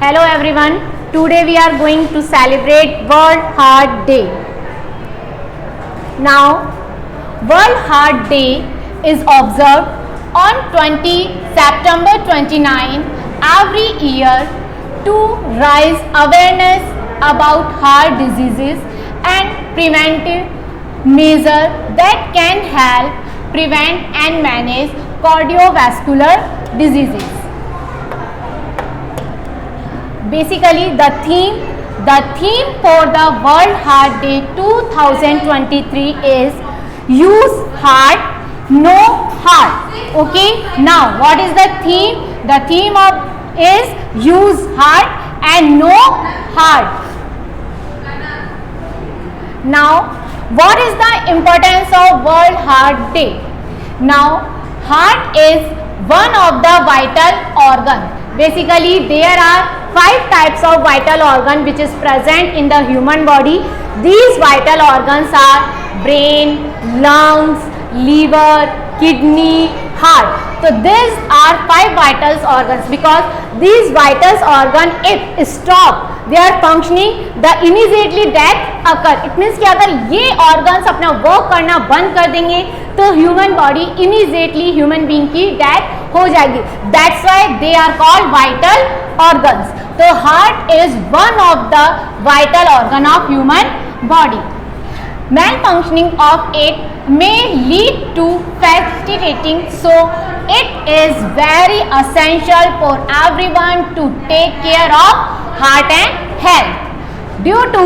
Hello everyone. Today we are going to celebrate World Heart Day. Now, World Heart Day is observed on 20 September 29 every year to raise awareness about heart diseases and preventive measures that can help prevent and manage cardiovascular diseases. Basically, the theme for the World Heart Day 2023 is Use Heart, No Heart. Okay. Now, what is the theme? The theme is Use Heart and No Heart. Now, what is the importance of World Heart Day? Now, heart is one of the vital organs. Basically, there are 5 types of vital organ which is present in the human body. These vital organs are brain, lungs, liver, kidney, heart. So these are 5 vital organs. Because these vital organs if stop their functioning, the immediately death occur. It means कि अगर ये organs अपना work करना बंद कर देंगे तो human body immediately human being की death हो जाएगी. That's why they are called vital organs. So heart is one of the vital organ of human body. Malfunctioning of it may lead to fatigating, so it is very essential for everyone to take care of heart and health. Due to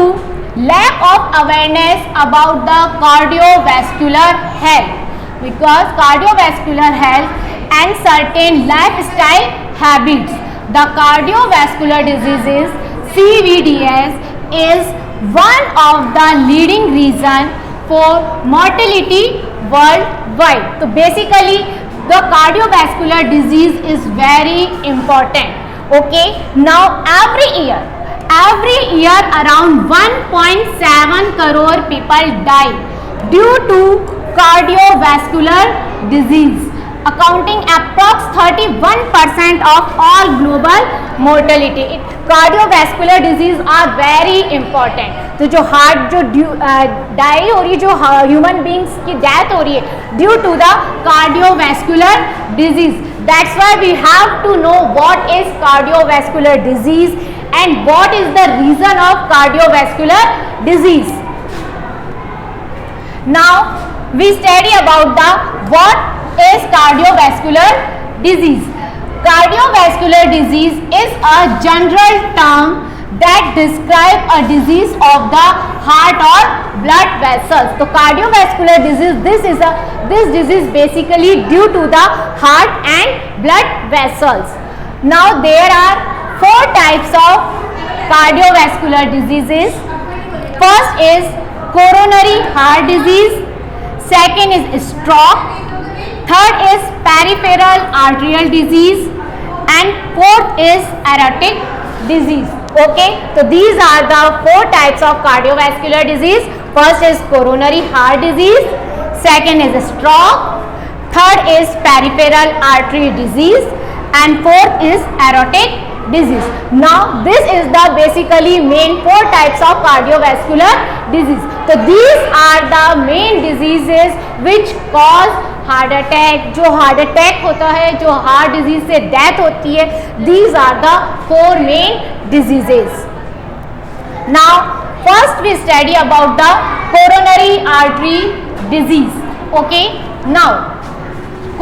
lack of awareness about the cardiovascular health, because cardiovascular health and certain lifestyle habits, the cardiovascular diseases CVDs is one of the leading reason for mortality worldwide. So basically the cardiovascular disease is very important. Okay. Now every year around 1.7 crore people die due to cardiovascular disease, accounting approx 31% of all global mortality. Cardiovascular disease are very important. तो जो heart जो die हो रही है, जो human beings की death हो रही है due to the cardiovascular disease. That's why we have to know what is cardiovascular disease and what is the reason of cardiovascular disease. Now we study about the what is cardiovascular disease. Cardiovascular disease is a general term that describe a disease of the heart or blood vessels. So cardiovascular disease, this disease basically due to the heart and blood vessels. Now there are 4 types of cardiovascular diseases. First is coronary heart disease, second is stroke, third is peripheral arterial disease, and fourth is aortic disease. Okay, so these are the 4 types of cardiovascular disease. First is coronary heart disease, second is stroke, third is peripheral artery disease, and fourth is aortic disease. Now this is the basically main 4 types of cardiovascular disease. So these are the main diseases which cause heart attack. जो heart attack होता है, जो heart disease से death होती है, these are the 4 main diseases. Now first we study about the coronary artery disease. Okay. Now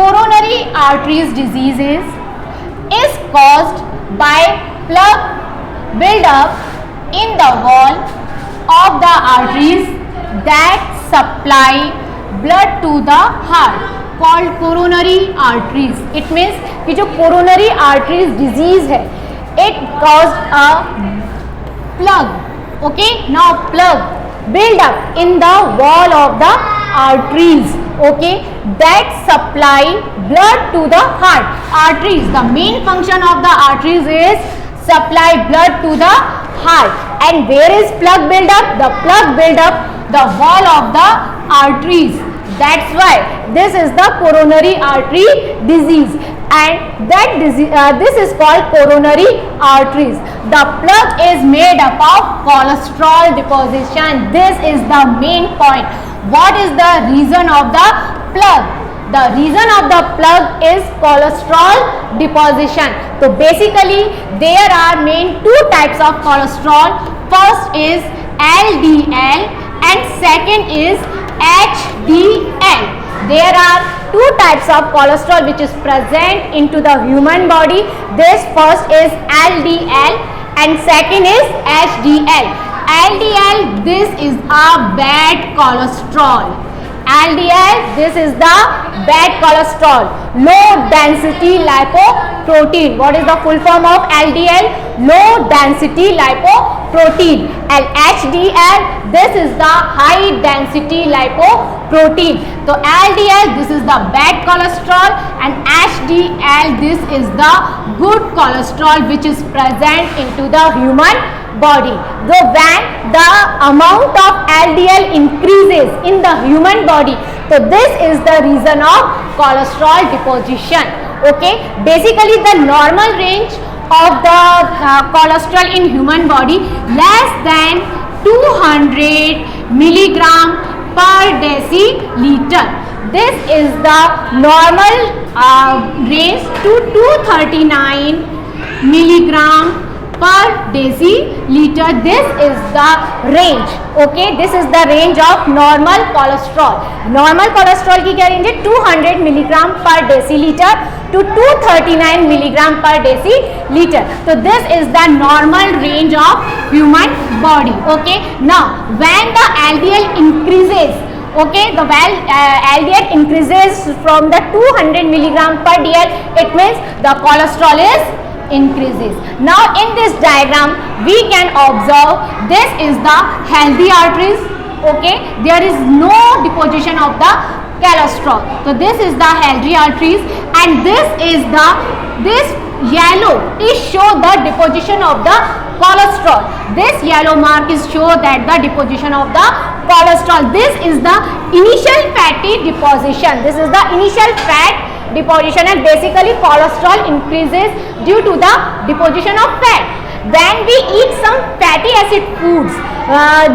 coronary arteries disease is caused by plug build-up in the wall of the arteries that supply blood to the heart, called coronary arteries. It means कि जो coronary arteries disease है, it caused a plug. Okay. Now plug build up in the wall of the arteries. Okay, that supply blood to the heart. Arteries, the main function of the arteries is supply blood to the heart. And where is plug build up? The plug build up the wall of the arteries. That's why this is the coronary artery disease. and that this is called coronary arteries. The plug is made up of cholesterol deposition. This is the main point. What is the reason of the plug? The reason of the plug is cholesterol deposition. So basically there are main two types of cholesterol. First is LDL and second is HDL. There are two types of cholesterol which is present into the human body. This first is LDL and second is HDL. LDL, this is a bad cholesterol. LDL, this is the bad cholesterol, low density lipoprotein. What is the full form of LDL? Low density lipoprotein. And HDL, this is the high density lipoprotein. So LDL, this is the bad cholesterol, and HDL, this is the good cholesterol which is present into the human body. So when the amount of LDL increases in the human body, so this is the reason of cholesterol deposition. Okay, basically the normal range of the cholesterol in human body less than 200 milligram per deciliter. This is the normal range to 239 milligram per deciliter. This is the range. Okay, this is the range of normal cholesterol. Normal cholesterol की क्या range है? 200 milligram per deciliter to 239 milligram per deciliter. So this is the normal range of human body. Okay, now when the LDL increases, okay, the LDL increases from the 200 milligram per dl, it means the cholesterol is increases. Now in this diagram we can observe this is the healthy arteries. Okay, there is no deposition of the cholesterol. So this is the healthy arteries, and this yellow is show the deposition of the cholesterol. This yellow mark is show that the deposition of the cholesterol. This is the initial fatty deposition. This is the initial fat deposition, and basically cholesterol increases due to the deposition of fat. When we eat some fatty acid foods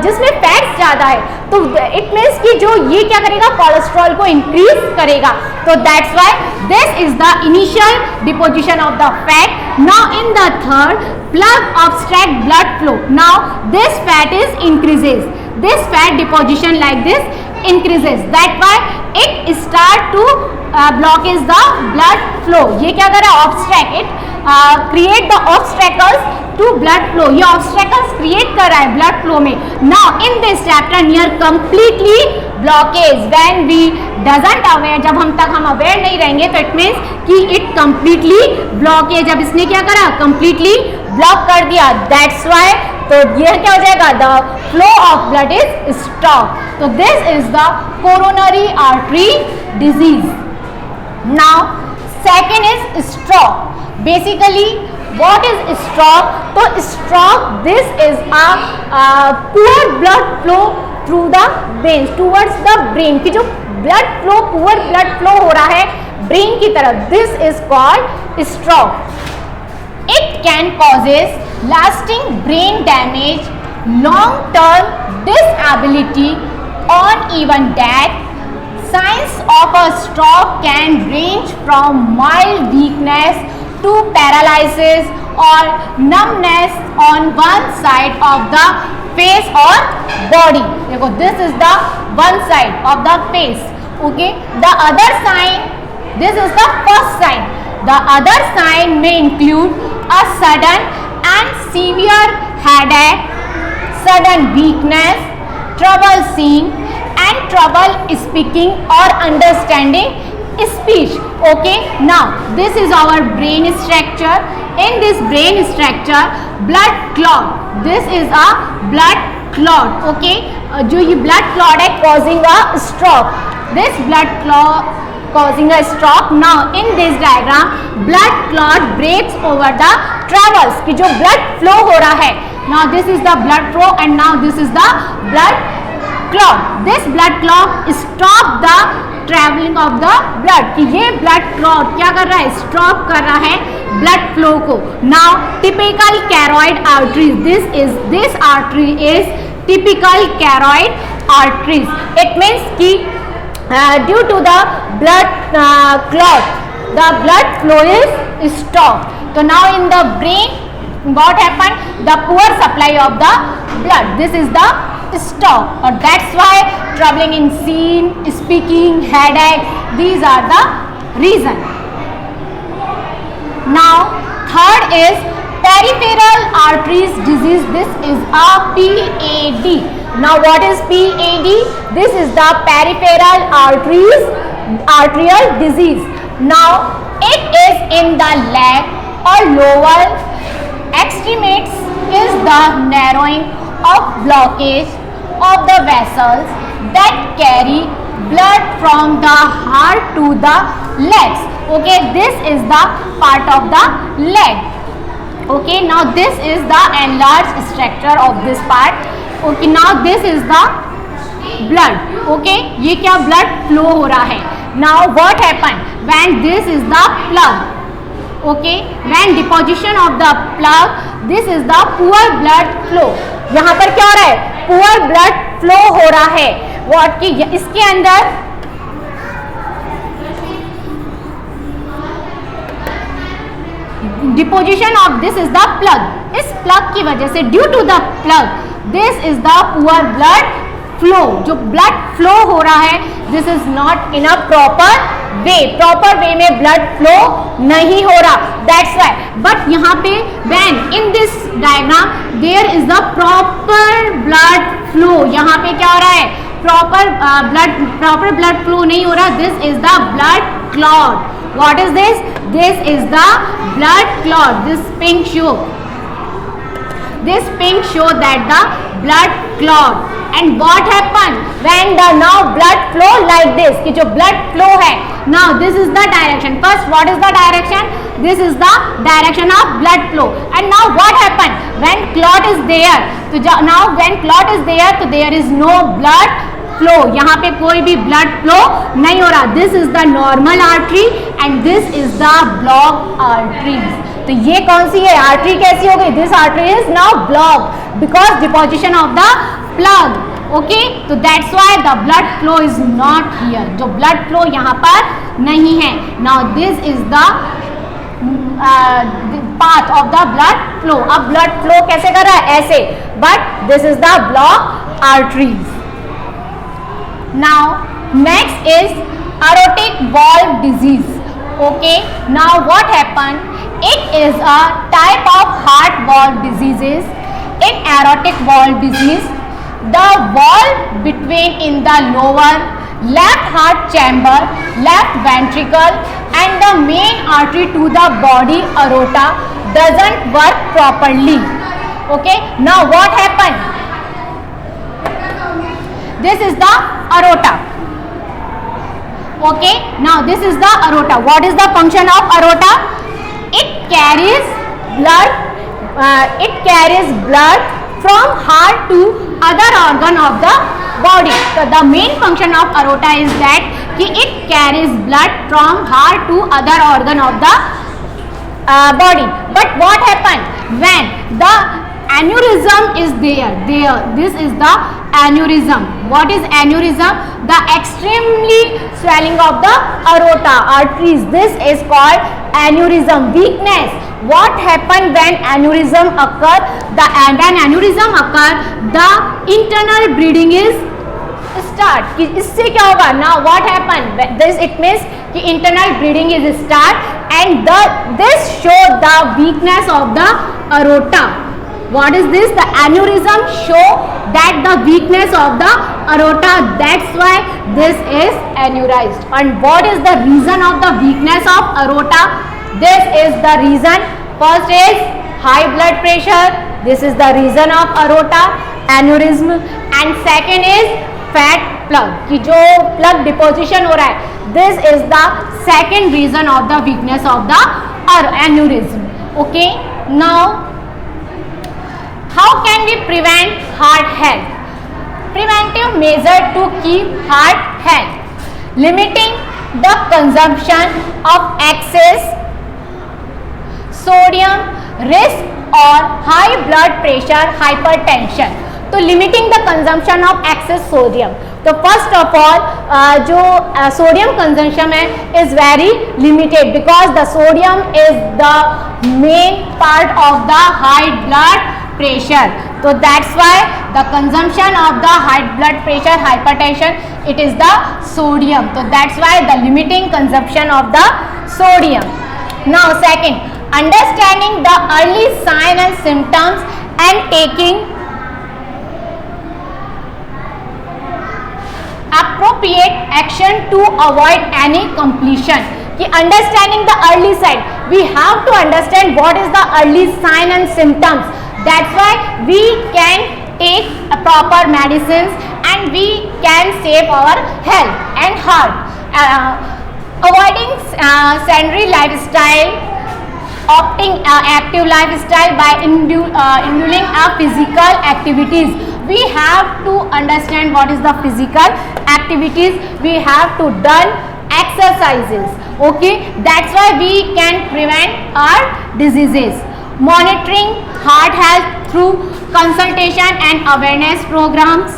जिसमें fats ज़्यादा है, तो it means कि जो ये क्या करेगा, cholesterol को इंक्रीज करेगा. तो that's why this is the initial deposition of the fat. Now in the third, plug obstruct blood flow. Now this fat is increases, this fat deposition like this increases, that why it start to blockage the blood flow. ये क्या कर रहा है, obstruct it, create the obstacles to blood flow. ये obstacles create कर रहा है blood flow में. Now in this chapter near completely blockage, when we doesn't aware, जब हम aware नहीं रहेंगे तो it means कि it completely blockage. अब इसने क्या करा, completely block कर दिया, that's why तो ये क्या हो जाएगा, the flow of blood is stopped. So this is the coronary artery disease. Now second is stroke. Basically what is stroke? तो stroke, this is a poor blood flow through the veins towards the brain. कि जो blood flow, poor blood flow हो रहा है brain की तरफ, this is called stroke. It can causes lasting brain damage, long-term disability, or even death. Signs of a stroke can range from mild weakness to paralysis or numbness on one side of the face or body. देखो, this is the one side of the face. Okay, the other sign, this is the first sign. The other sign may include a sudden and severe headache, sudden weakness, trouble seeing, and trouble speaking or understanding speech. Okay, now this is our brain structure. In this brain structure, blood clot, this is a blood clot. Okay, जो ये blood clot है causing a stroke, this blood clot causing a stroke. Now in this diagram, blood clot breaks over the travels, कि जो blood flow हो रहा है. Now this is the blood flow and now this is the blood clot. This blood clot stop the travelling of the blood, कि ये blood clot क्या कर रहा है, स्टॉप कर रहा है ब्लड फ्लो को. Now typical carotid arteries, this artery is typical carotid arteries. It means कि due to the blood clot the blood flow is stopped. So now in the brain what happened, the poor supply of the blood, this is the stop, or that's why troubling in seeing, speaking, headache, these are the reason. Now third is peripheral arteries disease, this is a PAD. Now what is PAD? This is the peripheral arterial disease. Now it is in the leg or lower extremities, is the narrowing of blockage of the vessels that carry blood from the heart to the legs. Okay, this is the part of the leg. Okay, now this is the enlarged structure of this part. Okay, now this is the blood. Okay, ये क्या blood flow हो रहा है. Now what happened when this is the plug? Okay, when deposition of the plug, this is the poor blood flow. यहाँ पर क्या हो रहा है, poor blood flow हो रहा है. What की इसके अंदर deposition of this is the plug. इस plug की वजह से due to the plug, this is the poor blood flow. जो blood flow हो रहा है, this is not in a proper way. Proper way में blood flow नहीं हो रहा. That's why. But यहाँ पे when in this diagram there is the proper blood flow. यहाँ पे क्या हो रहा है, proper blood flow नहीं हो रहा. This is the blood clot. What is this? This is the blood clot. This pink show that the blood clot. And what happened when the now blood flow like this, कि जो blood flow है, now this is the direction. First what is the direction? This is the direction of blood flow. And now what happened when clot is there? तो now when clot is there, तो there is no blood flow. यहाँ पे कोई भी blood flow नहीं हो रहा. This is the normal artery and this is the blocked arteries. तो ये कौन सी है आर्टरी, कैसी हो गई, this artery is now block because deposition of the plug. Okay, तो that's why the blood flow is not here, जो blood flow यहाँ पर नहीं है. Now this is the path of the blood flow. अब ब्लड फ्लो कैसे कर रहा है, ऐसे, but this is the block arteries. Now next is aortic valve disease. Okay, now what happened? It is a type of heart valve diseases. In aortic valve disease, the valve between in the lower left heart chamber, left ventricle and the main artery to the body aorta doesn't work properly. Okay, now what happened? This is the aorta. Okay, now this is the aorta. What is the function of aorta? It carries blood from heart to other organ of the body. So the main function of aorta is that कि it carries blood from heart to other organ of the body. But what happened when the aneurysm is there? This is the aneurysm. What is aneurysm? The extremely swelling of the aorta arteries. This is called aneurysm. Weakness. What happen when aneurysm occur? When aneurysm occur, the internal bleeding is start. कि इससे क्या होगा? Now what happen? This it means कि internal bleeding is start and this show the weakness of the aorta. What is this? The aneurysm show that the weakness of the aorta. That's why this is aneurized. And what is the reason of the weakness of aorta? This is the reason. First is high blood pressure. This is the reason of aorta aneurysm. And second is fat plug. कि जो plug deposition हो रहा है. This is the second reason of the weakness of the aneurysm. Okay. Now how can we prevent heart health? Preventive measure to keep heart health. limiting the consumption of excess sodium, risk or high blood pressure, hypertension. तो limiting the consumption of access sodium. तो first of all जो sodium consumption है is very limited because the sodium is the main part of the high blood pressure. So that's why the consumption of the high blood pressure, hypertension, it is the sodium. So that's why the limiting consumption of the sodium. Now second, understanding the early sign and symptoms and taking appropriate action to avoid any complication. कि understanding the early sign, we have to understand what is the early sign and symptoms. That's why we can take a proper medicines and we can save our health and heart. Avoiding sedentary lifestyle, opting active lifestyle by indulging physical activities. We have to understand what is the physical activities. We have to done exercises. Okay, that's why we can prevent our diseases. Monitoring heart health through consultation and awareness programs.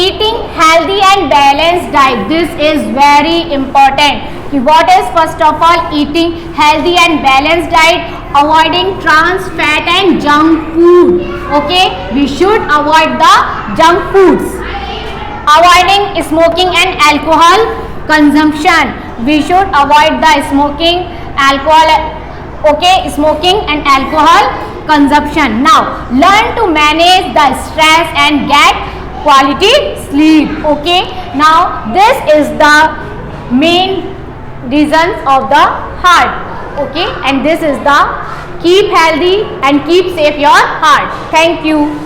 Eating healthy and balanced diet. This is very important. What is first of all eating healthy and balanced diet? Avoiding trans fat and junk food. Okay, we should avoid the junk foods. Avoiding smoking and alcohol consumption. We should avoid the smoking, alcohol. Okay, smoking and alcohol consumption. Now learn to manage the stress and get quality sleep. Okay, now this is the main reasons of the heart. Okay, and this is the keep healthy and keep safe your heart. Thank you.